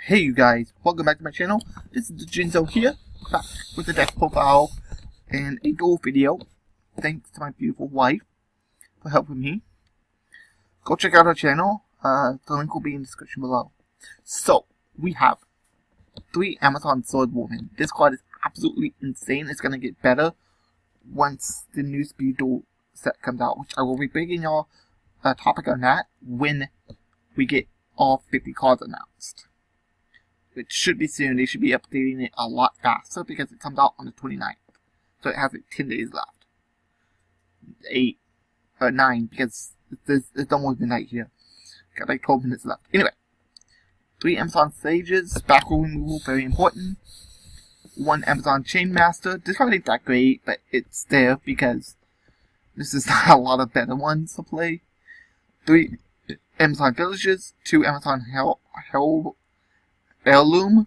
Hey you guys, welcome back to my channel. This is TheJinzo here, back with the deck profile and a duel video. Thanks to my beautiful wife for helping me. Go check out her channel, the link will be in the description below. So, we have 3 Amazon Swordwoman. This card is absolutely insane. It's going to get better once the new Speed Duel set comes out, which I will be bringing y'all a topic on that when we get all 50 cards announced. It should be soon. They should be updating it a lot faster because it comes out on the 29th. So it has like 10 days left. 8 or 9 because it's almost midnight here. Got like 12 minutes left. Anyway. 3 Amazon Sages. Back row removal, very important. 1 Amazon Chainmaster. This card ain't that great, but it's there because this is not a lot of better ones to play. 3 Amazon Villages. 2 Amazon Heirloom,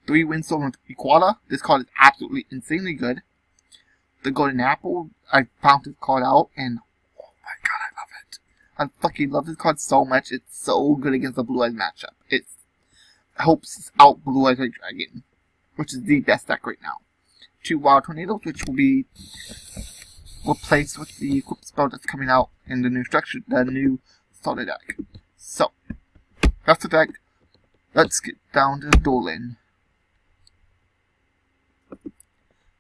3 Windstorm of Equata. This card is absolutely insanely good. The Golden Apple, I found this card out, and oh my god, I love it. I fucking love this card so much. It's so good against the Blue Eyes matchup. It helps out Blue Eyes Red Dragon, which is the best deck right now. 2 Wild Tornadoes, which will be replaced with the equip spell that's coming out in the new structure, the new starter deck. So, that's the deck. Let's get down to dueling.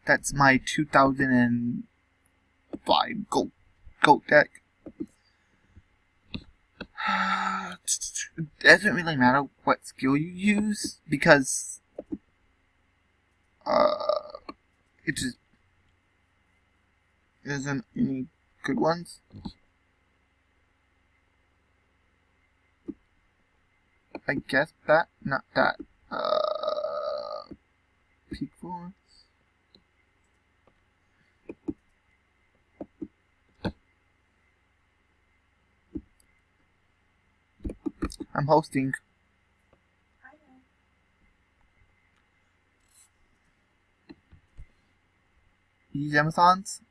That's my 2005 goat deck. It doesn't really matter what skill you use because it just isn't any good ones. I guess that, not that, peak force. I'm hosting. I know. You use Amazons?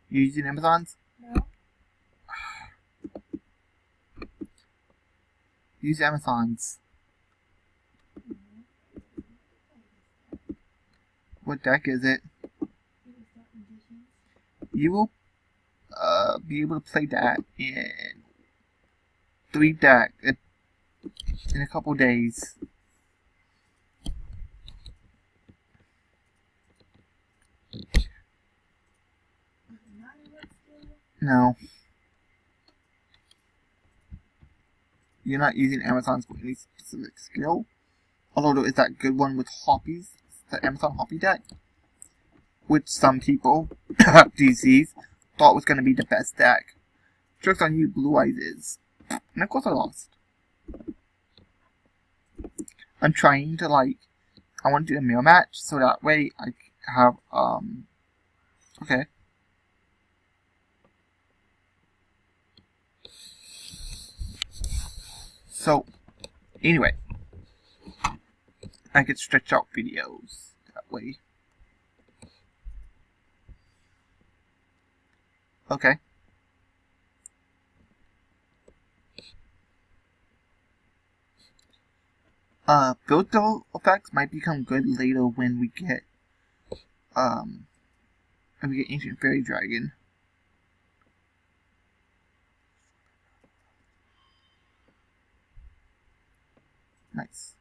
You using Amazons? No. Use Amazons. What deck is it? You will be able to play that in 3 decks in a couple days. No. You're not using Amazons for any specific skill. Although there is that good one with Hoppies, the Amazon Hoppy deck, which some people, DCs, thought was going to be the best deck. Joke's on you, Blue Eyes is. And of course I lost. I'm trying to I want to do a mirror match, so that way I have, okay. So, anyway, I could stretch out videos that way. Okay. Filter effects might become good later when we get Ancient Fairy Dragon. Nice.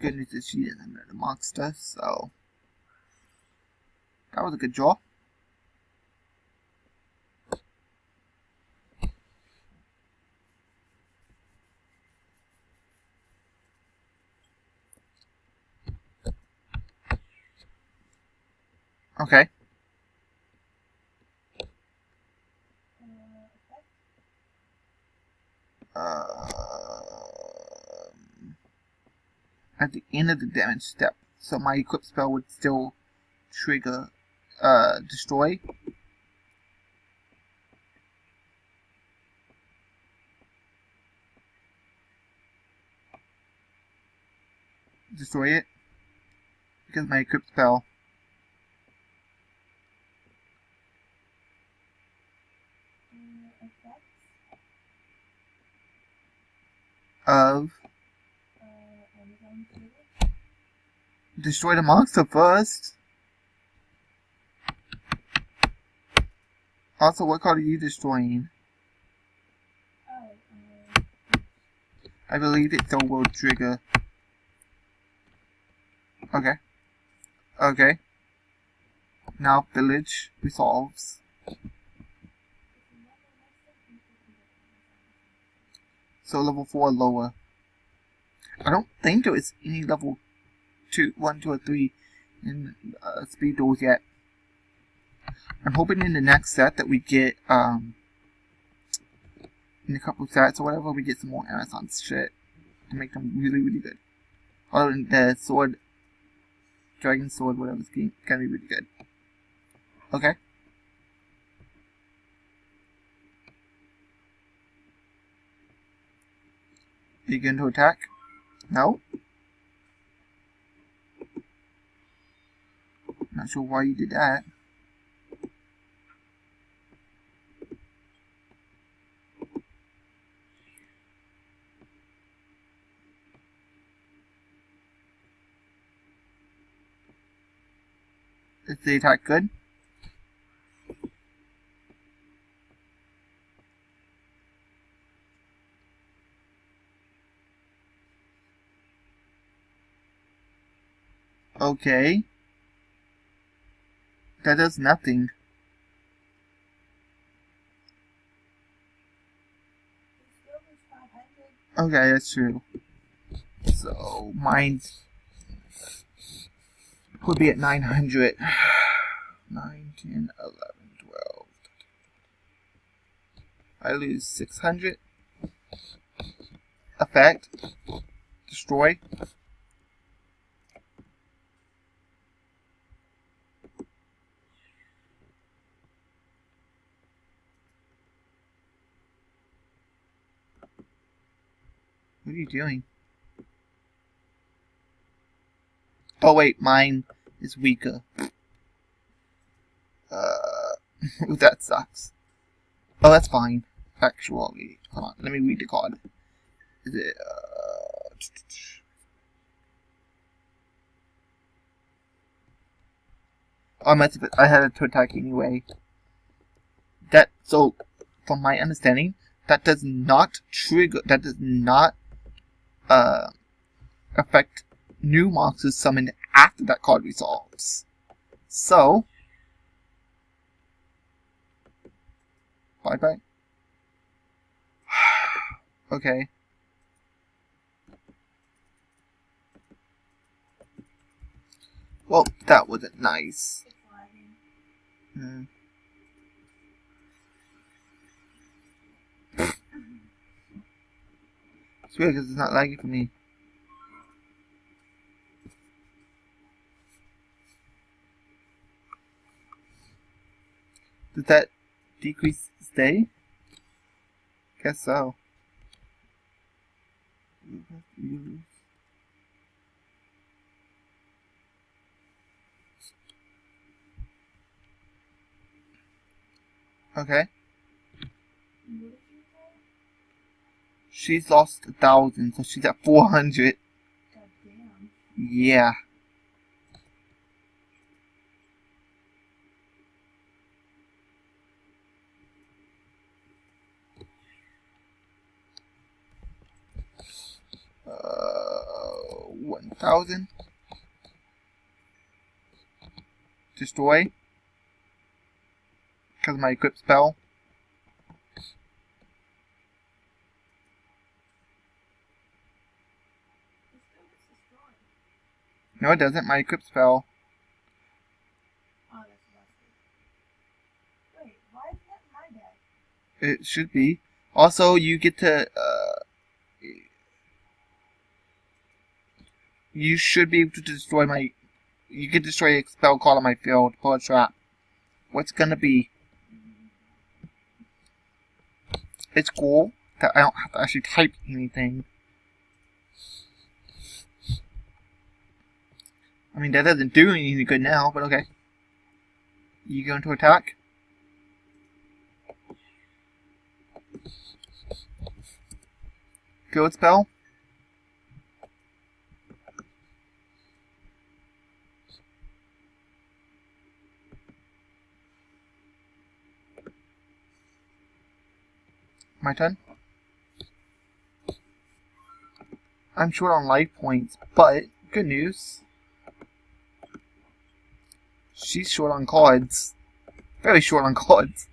Good news is she isn't a monster, so that was a good draw. Okay. At the end of the damage step. So my equip spell would still trigger destroy. Destroy it. Because my equip spell of destroy the monster first. Also, what card are you destroying? I believe it still will trigger. Okay. Okay. Now village resolves. So level 4 lower. I don't think there is any level 1, 2, or 3 in speed duels yet. I'm hoping in the next set that we get in a couple sets or whatever we get some more Amazon shit to make them really, really good. Other than the sword, dragon sword, whatever's gonna be really good. Okay. Are you going to attack? No? Not sure why you did that. Is the attack good? Okay. That does nothing. Okay, that's true. So, mine would be at 900. 9, 10, 11, 12. I lose 600. Effect. Destroy. What are you doing? Oh wait, mine is weaker. That sucks. Oh, that's fine. Actually, hold on. Let me read the card. Is it? Oh, I had to attack anyway. So, from my understanding, that does not trigger. That does not affect new monsters summoned after that card resolves. So, bye. Okay. Well, that wasn't nice. It's weird because it's not lagging for me. Does that decrease stay? Guess so. Okay. She's lost 1,000, so she's at 400. God damn. Yeah. Uh, 1,000. Destroy. Because of my equip spell. No, it doesn't. My equip spell. Oh, that's lovely. Wait, why is that in my deck? It should be. Also, you get to You should be able to destroy my... You can destroy a spell card on my field. Pull a trap. What's gonna be? It's cool that I don't have to actually type anything. I mean, that doesn't do anything good now, but okay. You going to attack? Field spell? My turn? I'm short on life points, but good news. She's short on cards. Very short on cards.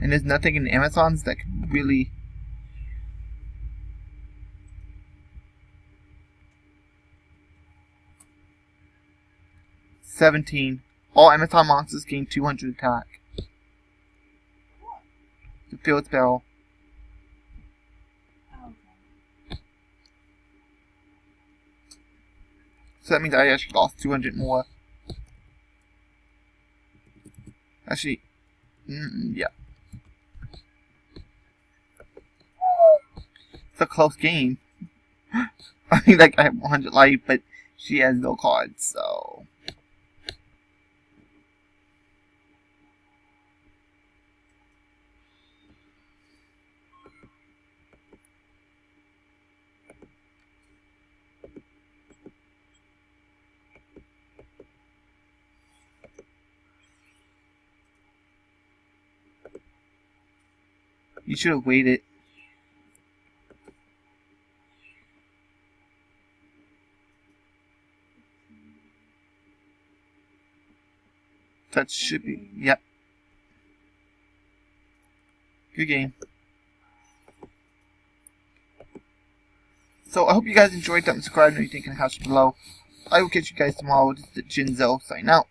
And there's nothing in Amazon's that could really... $17. All Amazon monsters gain 200 attack. The field spell. Okay. So that means I actually lost 200 more. Actually, yeah. It's a close game. I mean, like, I have 100 life, but she has no cards, so... You should have waited. That should be, yep. Good game. So I hope you guys enjoyed that. Subscribe and anything in the house below. I will catch you guys tomorrow. This is the Jinzo signing out.